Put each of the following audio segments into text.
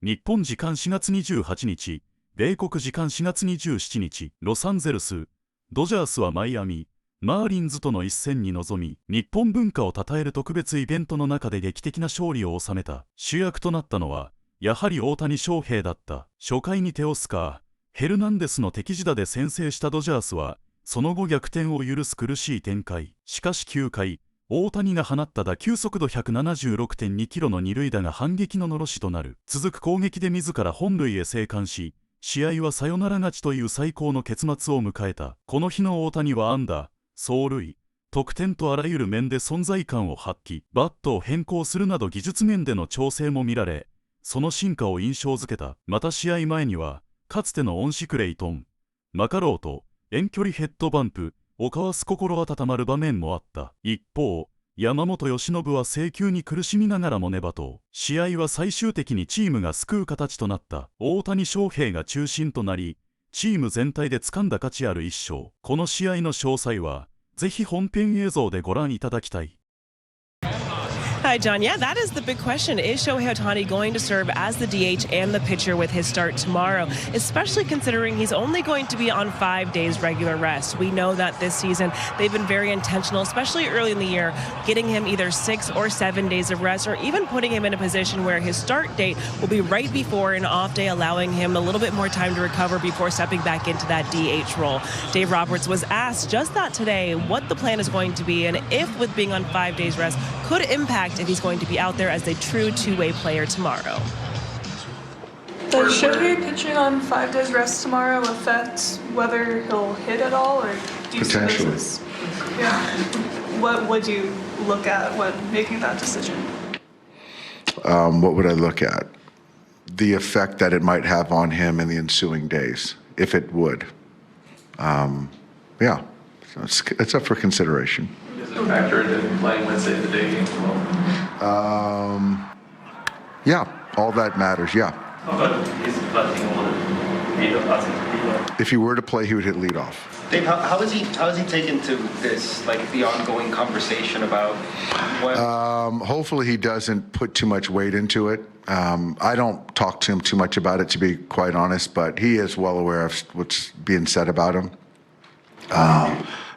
日本時間4月28日、米国時間4月27日、ロサンゼルス、ドジャースはマイアミ、マーリンズとの一戦に臨み、日本文化を称える特別イベントの中で劇的な勝利を収めた。主役となったのは、やはり大谷翔平だった。初回にテオスカー・ヘルナンデスの敵地打で先制したドジャースは、その後逆転を許す苦しい展開。しかし9回、大谷が放った打球速度 176.2 キロの二塁打が反撃ののろしとなる。続く攻撃で自ら本塁へ生還し、試合はサヨナラ勝ちという最高の結末を迎えた。この日の大谷は安打、走塁、得点とあらゆる面で存在感を発揮。バットを変更するなど技術面での調整も見られ、その進化を印象づけた。また試合前には、かつての恩師クレイトン、マカローと遠距離ヘッドバンプを交わす心温まる場面もあった。一方、山本由伸は制球に苦しみながらも粘とう。試合は最終的にチームが救う形となった。大谷翔平が中心となり、チーム全体で掴んだ価値ある一勝。この試合の詳細は、ぜひ本編映像でご覧いただきたい。Hi, John. Yeah, that is the big question. Is Shohei Ohtani going to serve as the DH and the pitcher with his start tomorrow, especially considering he's only going to be on 5 days regular rest? We know that this season they've been very intentional, especially early in the year, getting him either 6 or 7 days of rest, or even putting him in a position where his start date will be right before an off day, allowing him a little bit more time to recover before stepping back into that DH role. Dave Roberts was asked just that today, what the plan is going to be, and if with being on 5 days rest could impact if he's going to be out there as a true two-way player tomorrow. Does Shohei pitching on 5 days rest tomorrow affect whether he'll hit at all, or do you see this? Yeah. What would you look at when making that decision? What would I look at? The effect that it might have on him in the ensuing days, if it would. Yeah, so it's up for consideration. Does it factor into playing Wednesday the day game as well? Yeah, all that matters, yeah. If he were to play, he would hit leadoff. Dave, how is he taken to this, like the ongoing conversation about what? Hopefully he doesn't put too much weight into it. I don't talk to him too much about it, to be quite honest, but he is well aware of what's being said about him.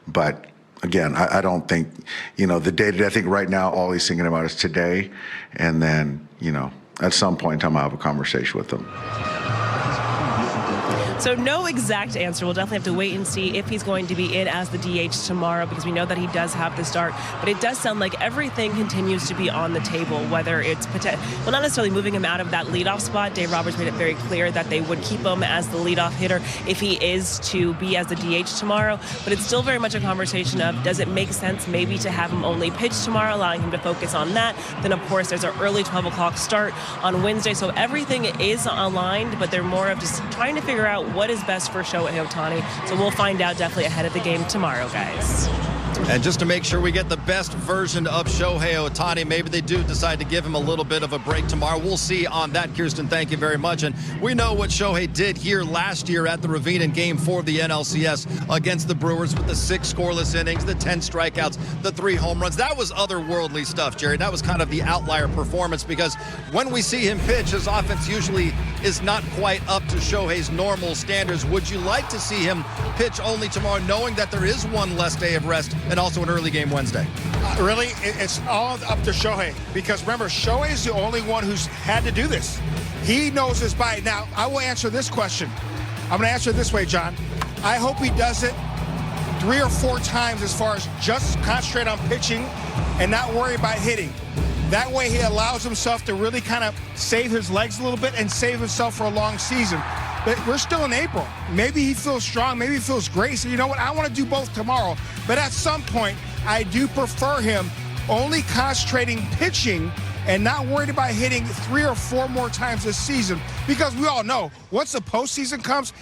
But again, I don't think, the day-to-day, I think right now all he's thinking about is today, and then, at some point in time I'll have a conversation with him. So no exact answer. We'll definitely have to wait and see if he's going to be in as the DH tomorrow, because we know that he does have the start. But it does sound like everything continues to be on the table, whether it's not necessarily moving him out of that leadoff spot. Dave Roberts made it very clear that they would keep him as the leadoff hitter if he is to be as the DH tomorrow. But it's still very much a conversation of, does it make sense maybe to have him only pitch tomorrow, allowing him to focus on that? Then, of course, there's an early 12 o'clock start on Wednesday. So everything is aligned, but they're more of just trying to figure out what is best for Shohei Ohtani. So we'll find out definitely ahead of the game tomorrow, guys. And just to make sure we get the best version of Shohei Ohtani, maybe they do decide to give him a little bit of a break tomorrow. We'll see on that, Kirsten. Thank you very much. And we know what Shohei did here last year at the Ravine in Game 4 of the NLCS against the Brewers with the 6 scoreless innings, the 10 strikeouts, the 3 home runs. That was otherworldly stuff, Jerry. That was kind of the outlier performance, because when we see him pitch, his offense usually is not quite up to Shohei's normal standards. Would you like to see him pitch only tomorrow, knowing that there is one less day of rest and also an early game Wednesday? Really, it's all up to Shohei, because remember, Shohei is the only one who's had to do this. He knows his body. Now, I will answer this question. I'm going to answer it this way, John. I hope he does it 3 or 4 times, as far as just concentrate on pitching and not worry about hitting. That way he allows himself to really kind of save his legs a little bit and save himself for a long season. But we're still in April. Maybe he feels strong, maybe he feels great. So you know what, I want to do both tomorrow. But at some point, I do prefer him only concentrating pitching and not worried about hitting 3 or 4 more times this season. Because we all know, once the postseason comes,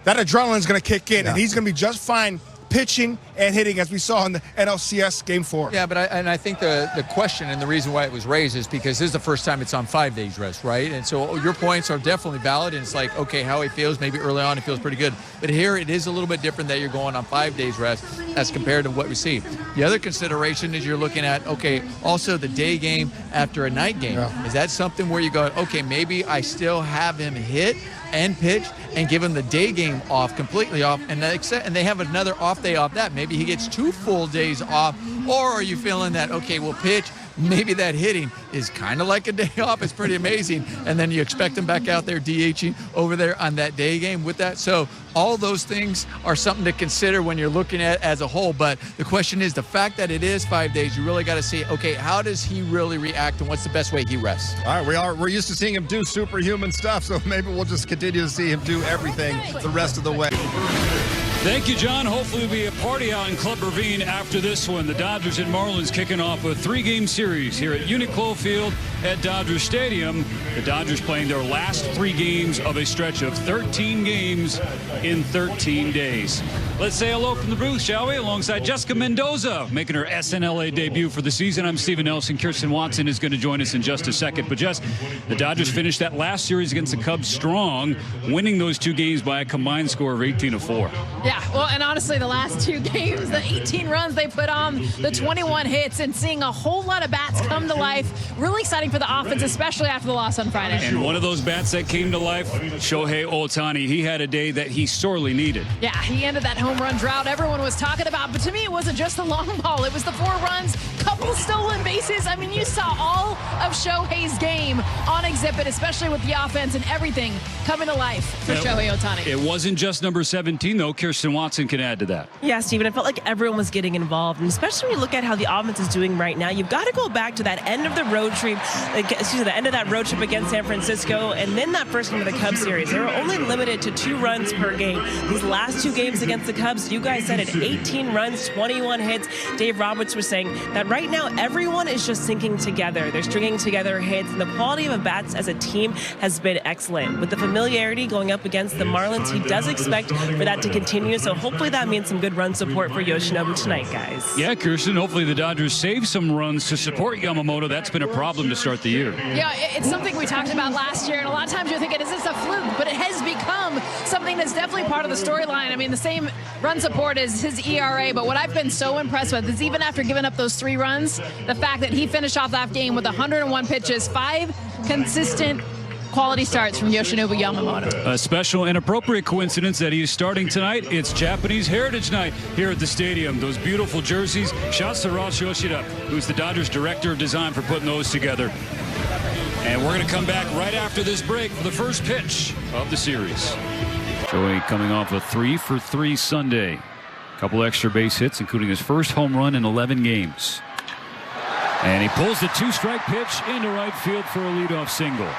that adrenaline is going to kick in, and he's going to be just fine pitching and hitting, as we saw in the NLCS Game 4. Yeah, but I think the question and the reason why it was raised is because this is the first time it's on 5 days rest, right? And so your points are definitely valid, and it's like, okay, how he feels, maybe early on he feels pretty good. But here it is a little bit different that you're going on 5 days rest as compared to what we see. The other consideration is you're looking at, okay, also the day game after a night game. Yeah. Is that something where you go, okay, maybe I still have him hit and pitch and give him the day game off, completely off, and they have another off day off that. Maybe he gets 2 full days off, or are you feeling that, okay, we'll pitch, maybe that hitting is kind of like a day off. It's pretty amazing. And then you expect him back out there DHing over there on that day game with that. So all those things are something to consider when you're looking at as a whole. But the question is, the fact that it is 5 days, you really got to see, okay, how does he really react and what's the best way he rests? All right, we're used to seeing him do superhuman stuff, so maybe we'll just continue to see him do everything the rest of the way. Thank you, John. Hopefully we'll be a party out in Club Ravine after this one. The Dodgers and Marlins kicking off a 3-game series here at Uniqlo Field at Dodger Stadium. The Dodgers playing their last 3 games of a stretch of 13 games in 13 days. Let's say hello from the booth, shall we? Alongside Jessica Mendoza, making her SNLA debut for the season. I'm Stephen Nelson. Kirsten Watson is going to join us in just a second. But Jess, the Dodgers finished that last series against the Cubs strong, winning those 2 games by a combined score of 18-4. Yeah, well, and honestly, the last 2 games, the 18 runs they put on, the 21 hits, and seeing a whole lot of bats come to life. Really exciting for the offense, especially after the loss on Friday. And one of those bats that came to life, Shohei Ohtani, he had a day that he sorely needed. Yeah, he ended that home run drought everyone was talking about. But to me, it wasn't just the long ball. It was the 4 runs, couple stolen bases. I mean, you saw all of Shohei's game on exhibit, especially with the offense and everything coming to life for Shohei Ohtani. It wasn't just number 17, though. Kirsten Watson can add to that. Yeah, Steven, I felt like everyone was getting involved, and especially when you look at how the offense is doing right now, you've got to go back to that end of the road trip, the end of that road trip against San Francisco, and then that first game of the Cubs series. They were only limited to 2 runs per game. These last 2 games against the Cubs, you guys said it, 18 runs, 21 hits. Dave Roberts was saying that right now everyone is just syncing together. They're stringing together hits, and the quality of bats as a team has been excellent. With the familiarity going up against the Marlins, he does expect for that to continue, so hopefully that means some good run support for Yoshinobu tonight, guys. Yeah, Kirsten, hopefully the Dodgers save some runs to support Yamamoto. That's been a problem to start the year. Yeah, it's something we talked about last year, and a lot of times you're thinking, is this a fluke? But it has become something that's definitely part of the storyline. I mean, the same run support as his ERA, but what I've been so impressed with is even after giving up those 3 runs, the fact that he finished off that game with 101 pitches, 5 consistent quality starts from Yoshinobu Yamamoto. A special and appropriate coincidence that he is starting tonight. It's Japanese Heritage Night here at the stadium. Those beautiful jerseys. Shouts to Ross Yoshida, who's the Dodgers Director of Design, for putting those together. And we're going to come back right after this break for the first pitch of the series. Shohei coming off a 3-for-3 Sunday. A couple extra base hits, including his first home run in 11 games. And he pulls the 2-strike pitch into right field for a leadoff single.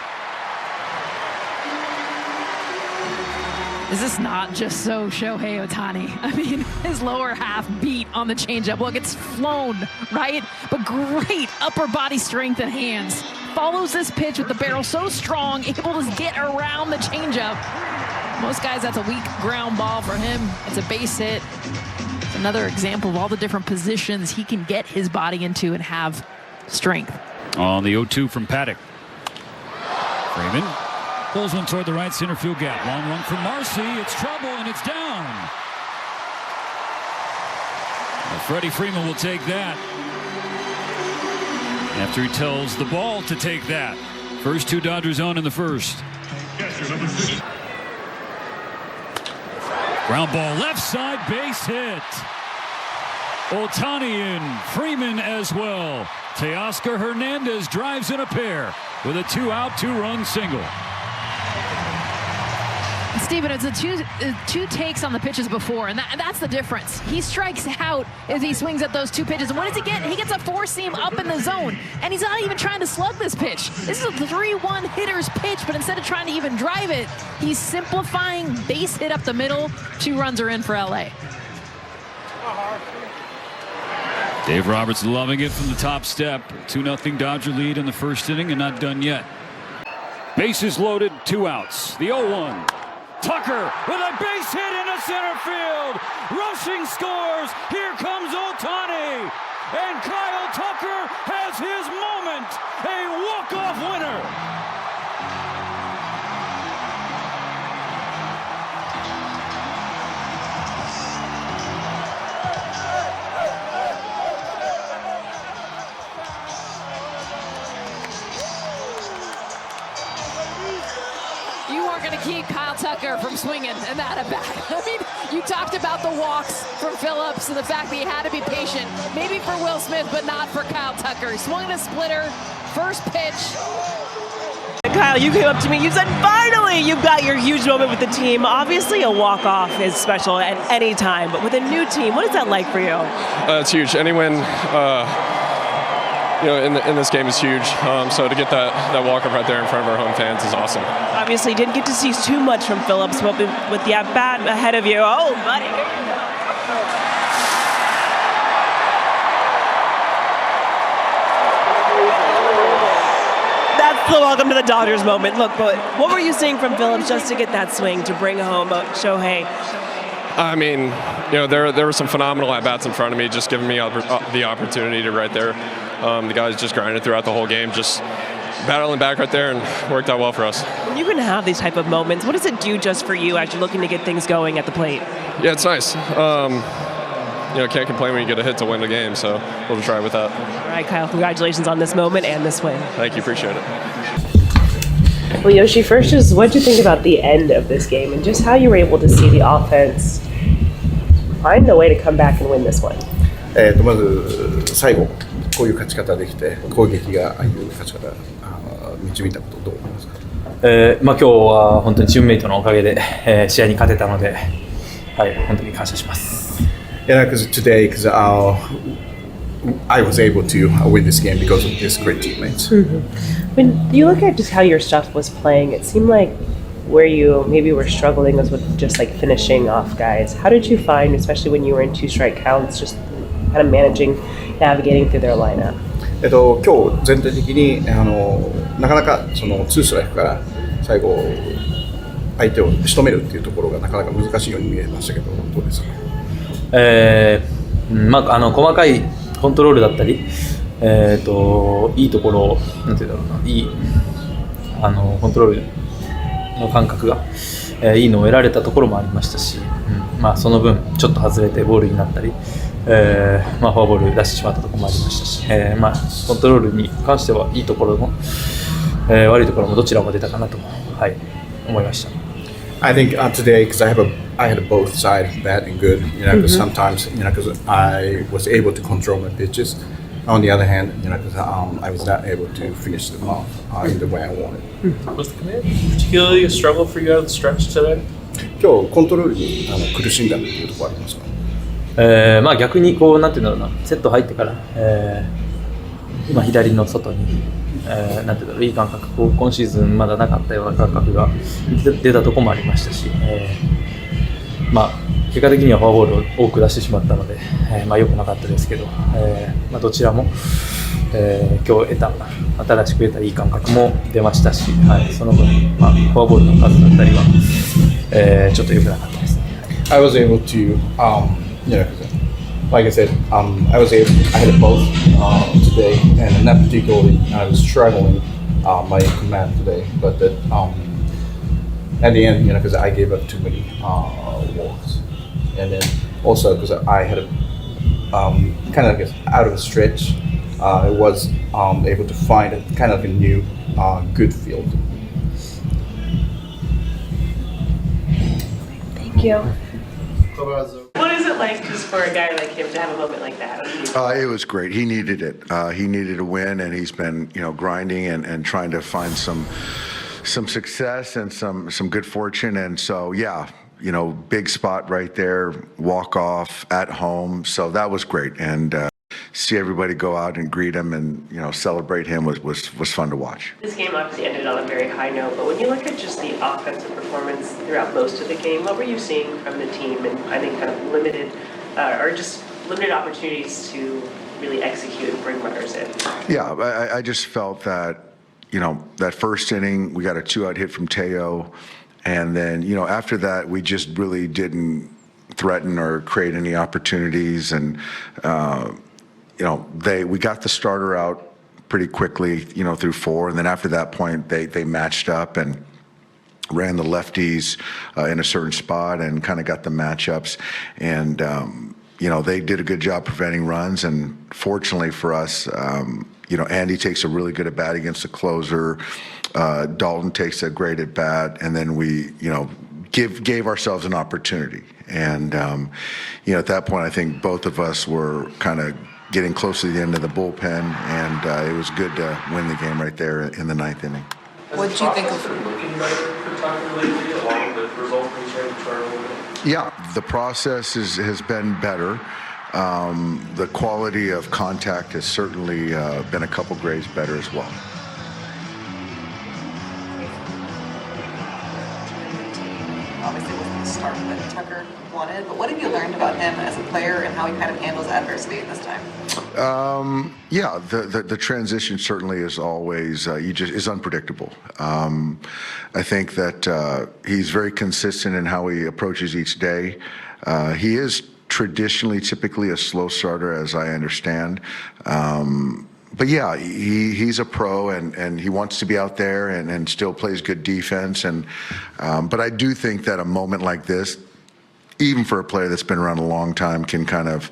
Is this not just so Shohei Ohtani? I mean, his lower half beat on the changeup. Look, it's flown, right? But great upper body strength and hands. Follows this pitch with the barrel so strong, able to get around the changeup. Most guys, that's a weak ground ball. For him, it's a base hit. It's another example of all the different positions he can get his body into and have strength. On the 0-2 from Paddock. Freeman pulls one toward the right center field gap. Long run from Marcy. It's trouble, and it's down. Well, Freddie Freeman will take that after he tells the ball to take that. First 2 Dodgers on in the first. Ground ball left side, base hit. Ohtani in, Freeman as well. Teoscar Hernandez drives in a pair with a 2-out, 2-run single. Steven, it's two takes on the pitches before, and that's the difference. He strikes out as he swings at those 2 pitches. And what does he get? He gets a 4-seam up in the zone, and he's not even trying to slug this pitch. This is a 3-1 hitter's pitch, but instead of trying to even drive it, he's simplifying, base hit up the middle. 2 runs are in for LA. Dave Roberts loving it from the top step. 2-0 Dodger lead in the first inning and not done yet. Bases loaded, 2 outs. The 0-1. Tucker with a base hit into center field. Rushing scores. Here comes Ohtani. And Kyle Tucker has his moment. A walk-off winner. You weren't going to keep Kyle Tucker from swinging and that at bat. I mean, you talked about the walks from Phillips and the fact that he had to be patient, maybe for Will Smith, but not for Kyle Tucker. He swung in a splitter, first pitch. Kyle, you came up to me, you said, finally, you've got your huge moment with the team. Obviously, a walk-off is special at any time, but with a new team, what is that like for you? It's huge. Any win, in this game is huge. So to get that walk-up right there in front of our home fans is awesome. Obviously, didn't get to see too much from Phillips, but with the at-bat ahead of you. Oh, buddy. That's the welcome to the Dodgers moment. Look, but what were you seeing from Phillips just to get that swing to bring home Shohei? I mean, there were some phenomenal at-bats in front of me, just giving me the opportunity to right there. The guys just grinded throughout the whole game, just battling back right there, and worked out well for us. When you can have these type of moments, what does it do just for you as you're looking to get things going at the plate? Yeah, it's nice. Can't complain when you get a hit to win the game, so we'll try with that. All right, Kyle, congratulations on this moment and this win. Thank you, appreciate it. Well, Yoshi, first, just what did you think about the end of this game and just how you were able to see the offense find a way to come back and win this one? まず最後こういう勝ち方できて攻撃がああいう勝ち方導いたことどう思いますか？今日は本当にチームメイトのおかげで、試合に勝てたので、はい、本当に感謝します。Yeah, because today, I was able to win this game because of these great teammates. Mm-hmm. When you look at just how your stuff was playing, it seemed like where you maybe were struggling was with just like finishing off guys. How did you find, especially when you were in 2-strike counts, just kind of navigating through their lineup? 今日全体的になかなかその2ストライクから最後相手を仕留めるっていうところがなかなか難しいように見えましたけどどうですか？細かいコントロールだったり、いいところなんていうんだろうな、いいコントロールの感覚が、いいのを得られたところもありましたし、その分ちょっと外れてボールになったり、フォアボール出してしまったところもありましたし、コントロールに関してはいいところも、悪いところもどちらも出たかなと、思いました。I think today, because I had both sides, bad and good. Because sometimes, because I was able to control my pitches. On the other hand, because I was not able to finish them off in the way I wanted. Was the command particularly a struggle for you out of the stretch today? 今日コントロールに苦しんだっていうところありますか？逆になんていうんだろうな、セット入ってから、今左の外に。なんていうのいい感覚今シーズンまだなかったような感覚が出たところもありましたし、結果的にはフォアボールを多く出してしまったので、良くなかったですけど、どちらも、今日得た新しく得たいい感覚も出ましたし、その分、フォアボールの数だったりは、ちょっと良くなかったですね。I was able to, like I said, I had both today, and not particularly I was struggling my command today, but that at the end, because I gave up too many walks, and then also because I had kind of out of a stretch, I was able to find a kind of a new good field. Thank you. What is it like just for a guy like him to have a moment like that? It was great. He needed it. He needed a win, and he's been, grinding and trying to find some success and some good fortune. And so, yeah, big spot right there, walk off at home. So that was great. And see everybody go out and greet him and celebrate him was fun to watch. This game obviously ended on a very high note, but when you look at just the offensive performance throughout most of the game, what were you seeing from the team? And I think kind of limited opportunities to really execute and bring runners in. Yeah, I just felt that that first inning we got a 2-out hit from Teo, And then, after that, we just really didn't threaten or create any opportunities. And, we got the starter out pretty quickly, through 4. And then after that point, they matched up and ran the lefties in a certain spot and kind of got the matchups. And, they did a good job preventing runs. And fortunately for us, Andy takes a really good at bat against the closer. Dalton takes a great at bat. And then we, gave ourselves an opportunity. And, at that point, I think both of us were kind of getting close to the end of the bullpen. And it was good to win the game right there in the 9th inning. What did you think of looking better for Tucker lately, along with the results from Charlie? Yeah, the process has been better. The quality of contact has certainly been a couple grades better as well. Obviously, it wasn't the start that Tucker wanted, but what have you learned about him as a player and how he kind of handles adversity this time? Yeah, the transition certainly is always is unpredictable. I think that he's very consistent in how he approaches each day. He is traditionally, typically a slow starter, as I understand. But yeah, he's a pro and he wants to be out there and still plays good defense. And but I do think that a moment like this, even for a player that's been around a long time, can kind of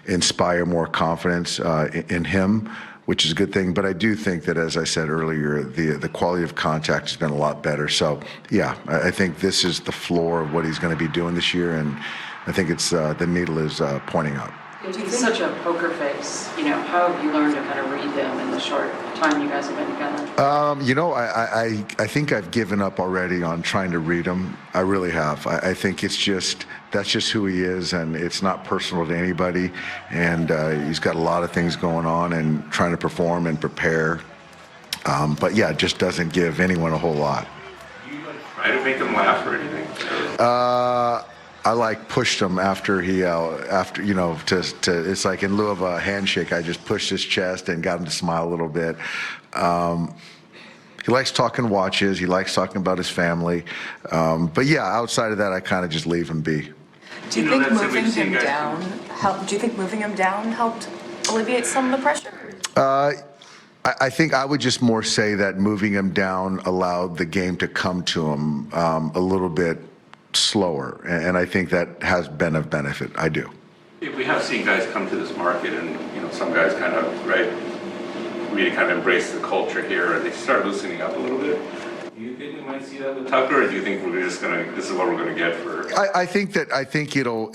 inspire more confidence in him, which is a good thing. But I do think that, as I said earlier, the quality of contact has been a lot better. So yeah, I think this is the floor of what he's going to be doing this year, and I think it's the needle is pointing up. He's such a poker face. How have you learned to kind of read him in the short time you guys have been together? I think I've given up already on trying to read him. I really have. I think that's just who he is, and it's not personal to anybody. And he's got a lot of things going on and trying to perform and prepare. But yeah, it just doesn't give anyone a whole lot. Do you try to make him laugh or anything? I pushed him after it's like in lieu of a handshake, I just pushed his chest and got him to smile a little bit. He likes talking watches. He likes talking about his family. But yeah, outside of that, I kind of just leave him be. Do you think moving him down helped alleviate some of the pressure? I think I would just more say that moving him down allowed the game to come to him a little bit slower, and I think that has been of benefit. I do. We have seen guys come to this market, and some guys kind of really kind of embrace the culture here, and they start loosening up a little bit. Do you think we might see that with Tucker, or do you think this is what we're gonna get for? I think he'll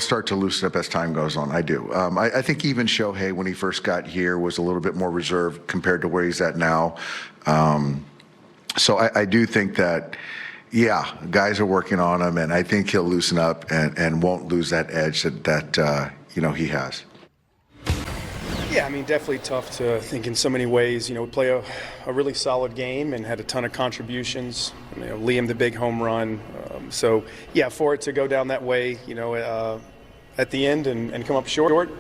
start to loosen up as time goes on. I do. I think even Shohei, when he first got here, was a little bit more reserved compared to where he's at now. So I do think that. Yeah, guys are working on him, and I think he'll loosen up and won't lose that edge that he has. Yeah, definitely tough to think in so many ways. We play a really solid game and had a ton of contributions. Liam, the big home run. So yeah, for it to go down that way, at the end and come up short,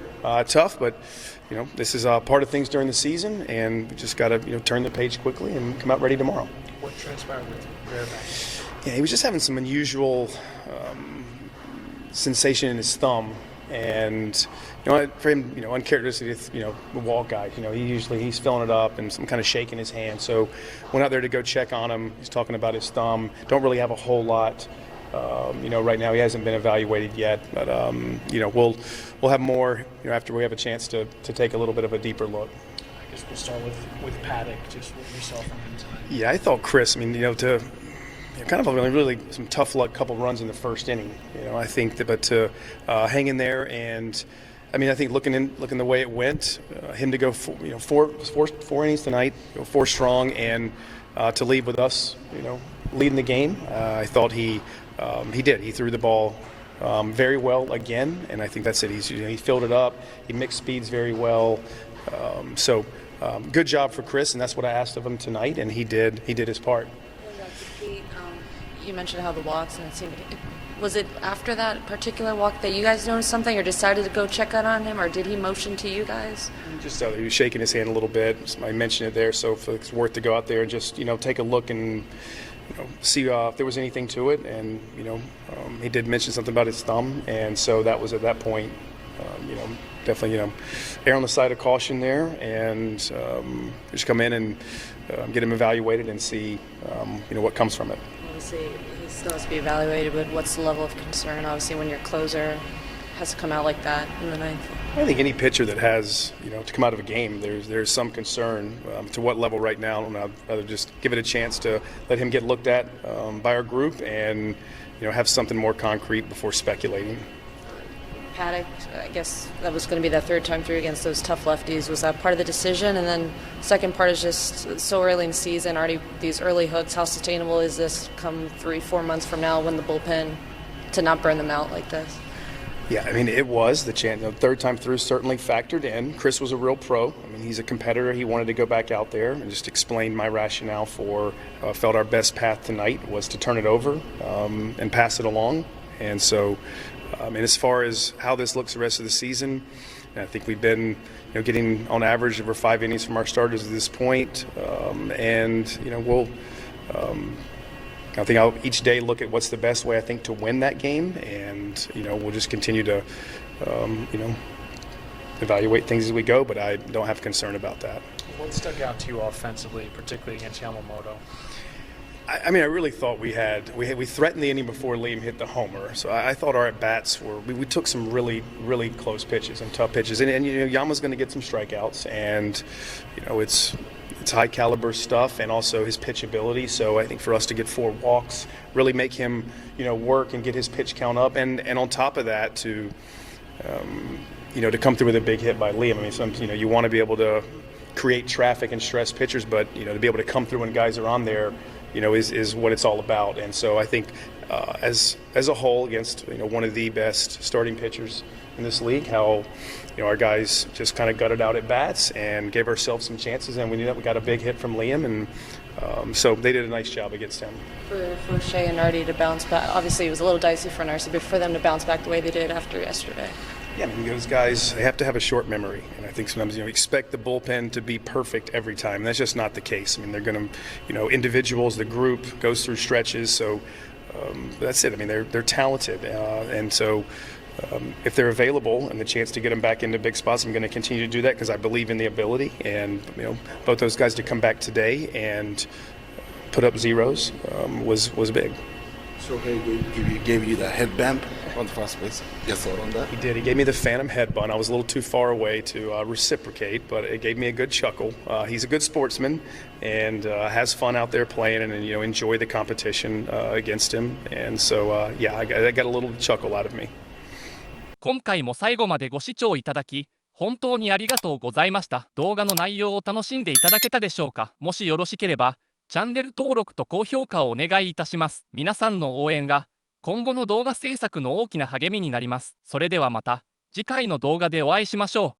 tough. But this is part of things during the season, and we just got to turn the page quickly and come out ready tomorrow. What transpired with Bearback? Yeah, he was just having some unusual sensation in his thumb, and for him, uncharacteristic, walk guy. He's filling it up and some kind of shake in his hand. So went out there to go check on him. He's talking about his thumb. Don't really have a whole lot. Right now he hasn't been evaluated yet, but we'll have more after we have a chance to take a little bit of a deeper look. I guess we'll start with Paddock, just what you saw from him tonight. Yeah, I thought Chris. Kind of really some tough luck couple runs in the first inning. I think but to hang in there, and I think looking the way it went, him to go four innings tonight, go 4 strong, and to lead with us, leading the game. I thought he did. He threw the ball very well again, and I think that's it. He filled it up. He mixed speeds very well. Good job for Chris, and that's what I asked of him tonight, and he did his part. You mentioned how the walks, and it seemed Was it after that particular walk that you guys noticed something or decided to go check out on him, or did he motion to you guys? Just he was shaking his hand a little bit. I mentioned it there, so if it's worth to go out there and just take a look and see if there was anything to it. And he did mention something about his thumb, and so that was at that point, definitely err on the side of caution there, and just come in and get him evaluated and see what comes from it. Obviously, he still has to be evaluated, but what's the level of concern, obviously, when your closer has to come out like that in the ninth? I think any pitcher that has, to come out of a game, there's some concern. To what level right now, I don't know. I'd rather just give it a chance to let him get looked at by our group and, have something more concrete before speculating. Paddock, I guess that was going to be that third time through against those tough lefties. Was that part of the decision? And then second part is just so early in the season, already these early hooks, how sustainable is this come 3-4 months from now when the bullpen to not burn them out like this? Yeah, I mean, it was the chance. Third time through certainly factored in. Chris was a real pro. I mean, he's a competitor. He wanted to go back out there and just explain my rationale for felt our best path tonight was to turn it over and pass it along. And so, and as far as how this looks the rest of the season, I think we've been getting on average over 5 innings from our starters at this point. And we'll. I think I'll each day look at what's the best way I think to win that game, and we'll just continue to evaluate things as we go. But I don't have concern about that. What stuck out to you offensively, particularly against Yamamoto? I mean, I really thought we threatened the inning before Liam hit the homer. So I thought our at bats were we took some really close pitches and tough pitches, and Yama's going to get some strikeouts, and it's high caliber stuff, and also his pitch ability. So I think for us to get 4 walks, really make him work and get his pitch count up, and on top of that to to come through with a big hit by Liam. I mean, you want to be able to create traffic and stress pitchers, but to be able to come through when guys are on there, is what it's all about. And so I think as a whole, against one of the best starting pitchers in this league, how our guys just kind of gutted out at bats and gave ourselves some chances, and we knew that we got a big hit from Liam, and so they did a nice job against him. For Shea and Nardi to bounce back, obviously it was a little dicey for Nardi, but for them to bounce back the way they did after yesterday. Yeah, I mean, those guys, they have to have a short memory, and I think sometimes expect the bullpen to be perfect every time, and that's just not the case. I mean, they're going to, individuals, the group goes through stretches, so that's it. I mean, they're talented, and so if they're available and the chance to get them back into big spots, I'm going to continue to do that because I believe in the ability, and both those guys to come back today and put up zeros was big. Shohei gave you the head bump on the first base. Yes, on that. He did. He gave me the phantom head bunt. I was a little too far away to reciprocate, but it gave me a good chuckle. He's a good sportsman and has fun out there playing, and enjoy the competition against him. And so, yeah, I got a little chuckle out of me. 今回も最後までご視聴いただき本当にありがとうございました。動画の内容を楽しんでいただけたでしょうか。もしよろしければチャンネル登録と高評価をお願いいたします。皆さんの応援が今後の動画制作の大きな励みになります。それではまた次回の動画でお会いしましょう。